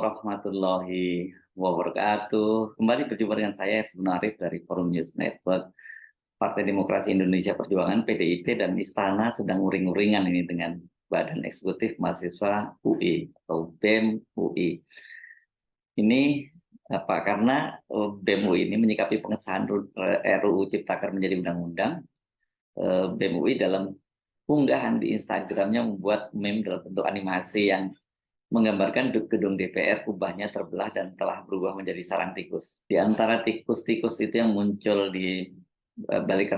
warahmatullahi wabarakatuh. Kembali berjumpa dengan saya, Edson Arif dari Forum News Network. Partai Demokrasi Indonesia Perjuangan (PDIP) dan Istana sedang uring-uringan ini dengan Badan Eksekutif Mahasiswa UI atau BEM UI. Ini karena BEM UI ini menyikapi pengesahan RUU Ciptaker menjadi undang-undang. BEM UI dalam unggahan di Instagramnya membuat meme dalam bentuk animasi yang menggambarkan gedung DPR kubahnya terbelah dan telah berubah menjadi sarang tikus. Di antara tikus-tikus itu yang muncul di balik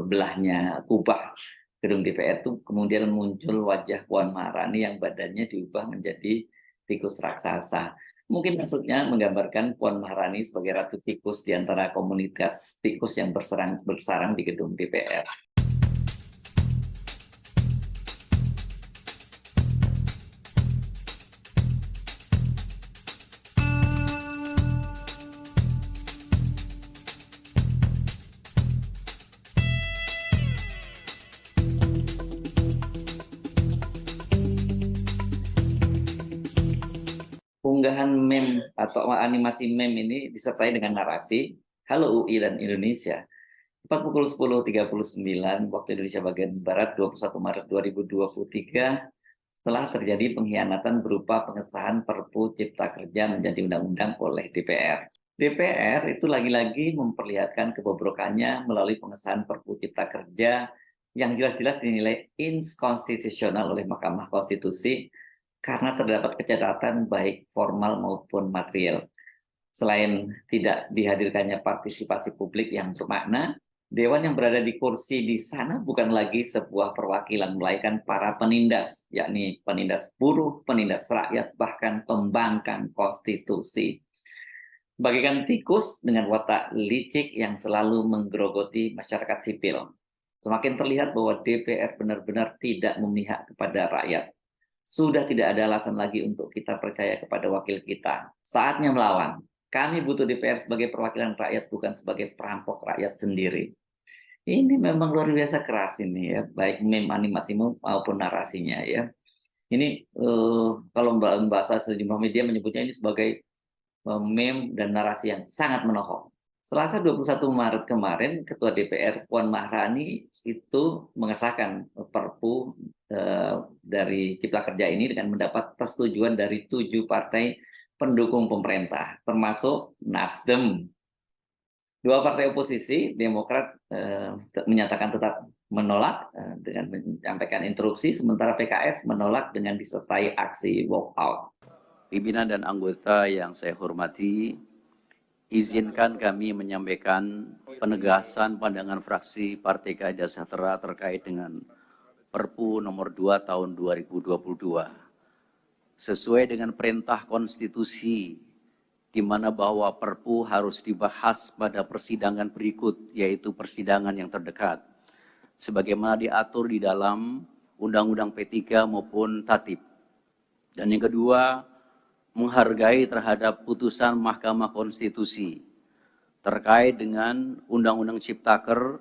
belahnya kubah gedung DPR itu kemudian muncul wajah Puan Maharani yang badannya diubah menjadi tikus raksasa. Mungkin maksudnya menggambarkan Puan Maharani sebagai ratu tikus di antara komunitas tikus yang bersarang di gedung DPR. Unggahan meme atau animasi meme ini disertai dengan narasi Halo UI dan Indonesia. Tepat pukul 10.39 waktu Indonesia bagian Barat 21 Maret 2023 telah terjadi pengkhianatan berupa pengesahan Perpu Cipta Kerja menjadi undang-undang oleh DPR. DPR itu lagi-lagi memperlihatkan kebobrokannya melalui pengesahan Perpu Cipta Kerja yang jelas-jelas dinilai inkonstitusional oleh Mahkamah Konstitusi karena terdapat kecacatan baik formal maupun material. Selain tidak dihadirkannya partisipasi publik yang bermakna, Dewan yang berada di kursi di sana bukan lagi sebuah perwakilan, melainkan para penindas, yakni penindas buruh, penindas rakyat, bahkan pembangkang konstitusi. Bagikan tikus dengan watak licik yang selalu menggerogoti masyarakat sipil. Semakin terlihat bahwa DPR benar-benar tidak memihak kepada rakyat. Sudah tidak ada alasan lagi untuk kita percaya kepada wakil kita. Saatnya melawan. Kami butuh DPR sebagai perwakilan rakyat, bukan sebagai perampok rakyat sendiri. Ini memang luar biasa keras ini ya, baik meme animasi maupun narasinya ya. Ini kalau bahasa sejumlah media menyebutnya ini sebagai meme dan narasi yang sangat menohok. Selasa 21 Maret kemarin, Ketua DPR Puan Maharani itu mengesahkan Perpu dari Cipta Kerja ini dengan mendapat persetujuan dari 7 partai pendukung pemerintah, termasuk Nasdem. 2 partai oposisi, Demokrat menyatakan tetap menolak dengan menyampaikan interupsi, sementara PKS menolak dengan disertai aksi walkout. Pimpinan dan anggota yang saya hormati, izinkan kami menyampaikan penegasan pandangan fraksi Partai Keadilan Sejahtera terkait dengan Perpu nomor 2 tahun 2022. Sesuai dengan perintah konstitusi, di mana bahwa Perpu harus dibahas pada persidangan berikut, yaitu persidangan yang terdekat, sebagaimana diatur di dalam Undang-Undang P3 maupun Tatip. Dan yang kedua, menghargai terhadap putusan Mahkamah Konstitusi terkait dengan Undang-Undang Ciptaker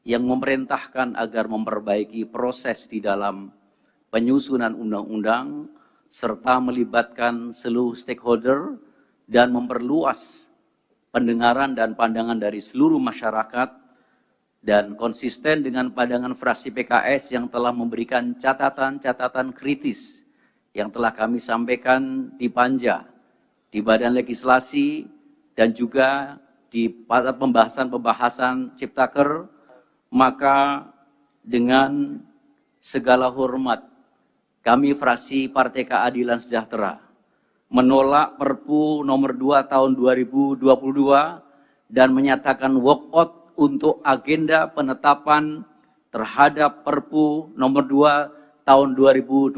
yang memerintahkan agar memperbaiki proses di dalam penyusunan undang-undang serta melibatkan seluruh stakeholder dan memperluas pendengaran dan pandangan dari seluruh masyarakat, dan konsisten dengan pandangan fraksi PKS yang telah memberikan catatan-catatan kritis yang telah kami sampaikan di Panja, di Badan Legislasi, dan juga di pembahasan Ciptaker, maka dengan segala hormat, kami fraksi Partai Keadilan Sejahtera menolak Perpu nomor 2 tahun 2022 dan menyatakan walkout untuk agenda penetapan terhadap Perpu nomor 2 tahun 2022,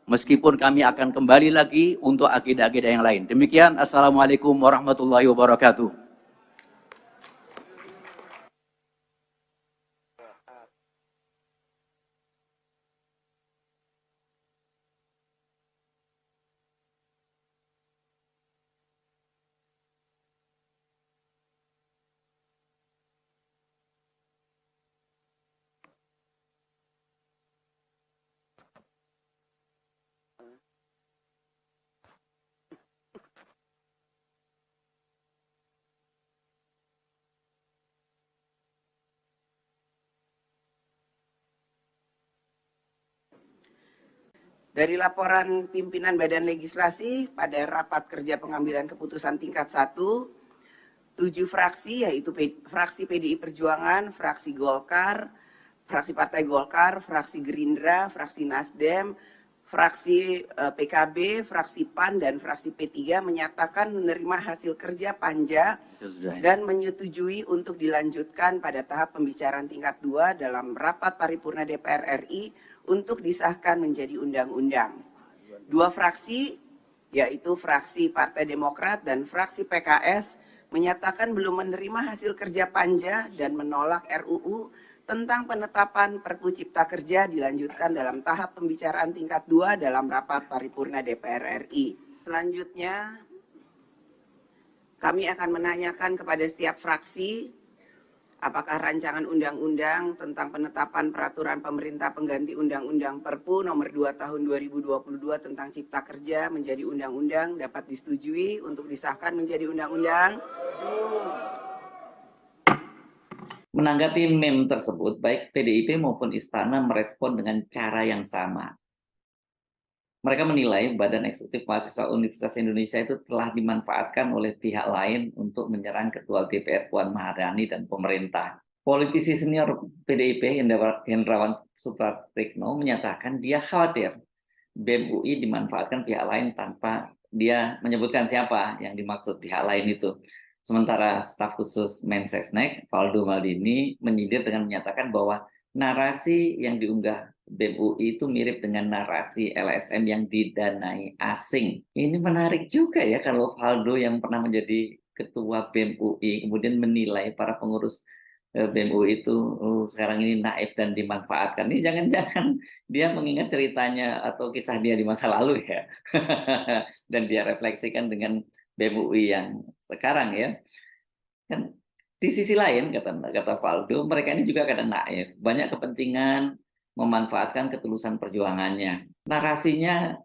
meskipun kami akan kembali lagi untuk agenda-agenda yang lain. Demikian, Assalamualaikum warahmatullahi wabarakatuh. Dari laporan pimpinan Badan Legislasi pada rapat kerja pengambilan keputusan tingkat 1, 7 fraksi yaitu fraksi PDI Perjuangan, fraksi Golkar, fraksi Partai Golkar, fraksi Gerindra, fraksi Nasdem, fraksi PKB, fraksi PAN, dan fraksi P3 menyatakan menerima hasil kerja Panja dan menyetujui untuk dilanjutkan pada tahap pembicaraan tingkat 2 dalam rapat paripurna DPR RI untuk disahkan menjadi undang-undang. 2 fraksi, yaitu fraksi Partai Demokrat dan fraksi PKS, menyatakan belum menerima hasil kerja Panja dan menolak RUU tentang penetapan Perpu Cipta Kerja dilanjutkan dalam tahap pembicaraan tingkat 2 dalam rapat paripurna DPR RI. Selanjutnya, kami akan menanyakan kepada setiap fraksi apakah rancangan undang-undang tentang penetapan peraturan pemerintah pengganti Undang-Undang Perpu nomor 2 tahun 2022 tentang Cipta Kerja menjadi undang-undang dapat disetujui untuk disahkan menjadi undang-undang. Menanggapi meme tersebut, baik PDIP maupun Istana merespon dengan cara yang sama. Mereka menilai Badan Eksekutif Mahasiswa Universitas Indonesia itu telah dimanfaatkan oleh pihak lain untuk menyerang Ketua DPR Puan Maharani dan pemerintah. Politisi senior PDIP Hendrawan Supratikno menyatakan dia khawatir BEM UI dimanfaatkan pihak lain tanpa dia menyebutkan siapa yang dimaksud pihak lain itu. Sementara staf khusus Mensesnek, Valdo Maldini, menyindir dengan menyatakan bahwa narasi yang diunggah BEM UI itu mirip dengan narasi LSM yang didanai asing. Ini menarik juga ya kalau Valdo yang pernah menjadi ketua BEM UI kemudian menilai para pengurus BEM UI itu sekarang ini naif dan dimanfaatkan. Ini jangan-jangan dia mengingat ceritanya atau kisah dia di masa lalu ya. Dan dia refleksikan dengan BEM UI yang sekarang ya. Kan di sisi lain kata Valdo, mereka ini juga kadang naif, banyak kepentingan memanfaatkan ketulusan perjuangannya. Narasinya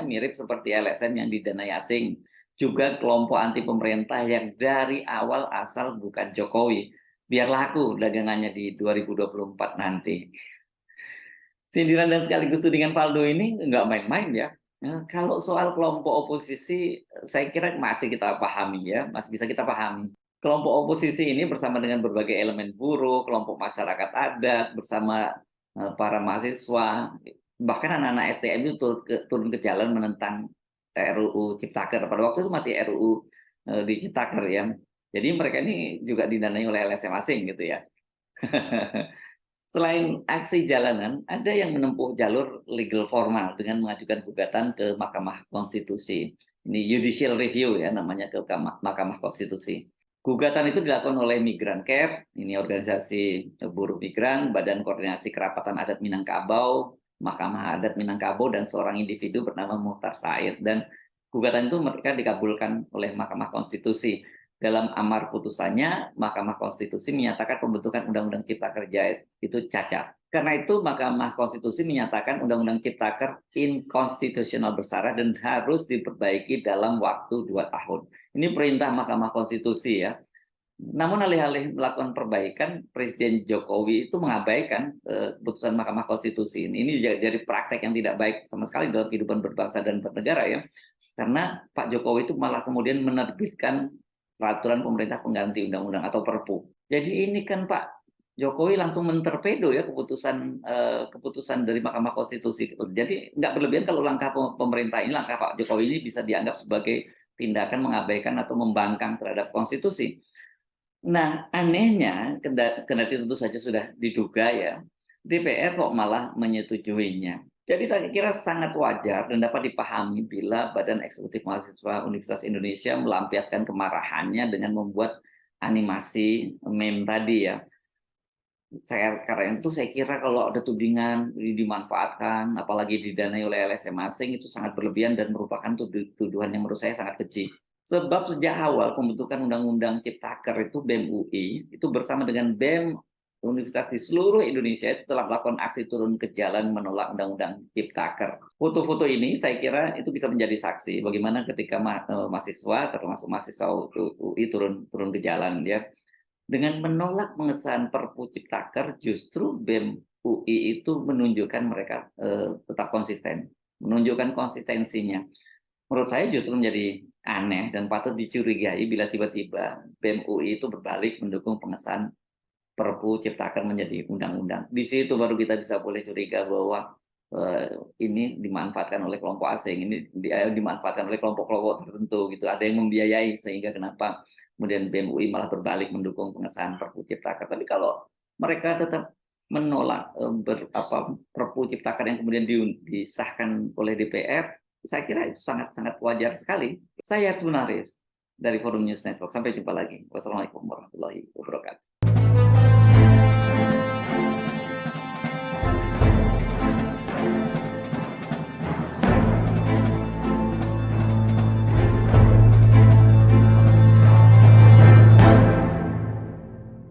mirip seperti LSM yang didanai asing. Juga kelompok anti pemerintah yang dari awal asal bukan Jokowi. Biar laku dagangannya di 2024 nanti. Sindiran dan sekaligus tudingan Valdo ini nggak main-main ya. Nah, kalau soal kelompok oposisi, saya kira masih kita pahami ya, masih bisa kita pahami. Kelompok oposisi ini bersama dengan berbagai elemen buruh, kelompok masyarakat adat, bersama para mahasiswa, bahkan anak-anak STM itu turun ke jalan menentang RUU Ciptaker. Pada waktu itu masih RUU di Ciptaker ya. Jadi mereka ini juga didanai oleh LSM asing gitu ya. Selain aksi jalanan, ada yang menempuh jalur legal formal dengan mengajukan gugatan ke Mahkamah Konstitusi. Ini judicial review ya namanya ke Mahkamah Konstitusi. Gugatan itu dilakukan oleh Migran Care, ini organisasi buruh migran, Badan Koordinasi Kerapatan Adat Minangkabau, Mahkamah Adat Minangkabau, dan seorang individu bernama Muhtar Said. Dan gugatan itu mereka dikabulkan oleh Mahkamah Konstitusi. Dalam amar putusannya, Mahkamah Konstitusi menyatakan pembentukan Undang-Undang Cipta Kerja itu cacat. Karena itu, Mahkamah Konstitusi menyatakan Undang-Undang Ciptaker inkonstitusional bersyarat dan harus diperbaiki dalam waktu 2 tahun. Ini perintah Mahkamah Konstitusi ya. Namun alih-alih melakukan perbaikan, Presiden Jokowi itu mengabaikan putusan Mahkamah Konstitusi ini. Ini jadi praktek yang tidak baik sama sekali dalam kehidupan berbangsa dan bernegara ya. Karena Pak Jokowi itu malah kemudian menerbitkan peraturan pemerintah pengganti undang-undang atau Perpu. Jadi ini kan Pak Jokowi langsung mentorpedo ya keputusan dari Mahkamah Konstitusi. Jadi nggak berlebihan kalau langkah pemerintah ini, langkah Pak Jokowi ini bisa dianggap sebagai tindakan mengabaikan atau membangkang terhadap konstitusi. Nah, anehnya, kendati tentu saja sudah diduga ya, DPR kok malah menyetujuinya. Jadi saya kira sangat wajar dan dapat dipahami bila Badan Eksekutif Mahasiswa Universitas Indonesia melampiaskan kemarahannya dengan membuat animasi meme tadi ya. Karena itu saya kira kalau ada tudingan dimanfaatkan, apalagi didanai oleh LSM asing, itu sangat berlebihan dan merupakan tuduhan yang menurut saya sangat keji. Sebab sejak awal pembentukan Undang-Undang Ciptaker itu BEM UI, itu bersama dengan BEM universitas di seluruh Indonesia itu telah melakukan aksi turun ke jalan menolak Undang-Undang Ciptaker. Foto-foto ini saya kira itu bisa menjadi saksi bagaimana ketika mahasiswa, termasuk mahasiswa UI turun ke jalan ya. Dengan menolak pengesahan Perpu Ciptaker, justru BEM UI itu menunjukkan mereka tetap konsisten, menunjukkan konsistensinya. Menurut saya justru menjadi aneh dan patut dicurigai bila tiba-tiba BEM UI itu berbalik mendukung pengesahan Perpu Ciptaker menjadi undang-undang. Di situ baru kita bisa boleh curiga bahwa ini dimanfaatkan oleh kelompok asing, ini dimanfaatkan oleh kelompok-kelompok tertentu gitu. Ada yang membiayai sehingga kenapa kemudian BEM UI malah berbalik mendukung pengesahan Perpu Ciptaker. Tapi kalau mereka tetap menolak Perpu Ciptaker yang kemudian disahkan oleh DPR, saya kira itu sangat-sangat wajar sekali. Saya sebenarnya dari Forum News Network. Sampai jumpa lagi. Wassalamualaikum warahmatullahi wabarakatuh.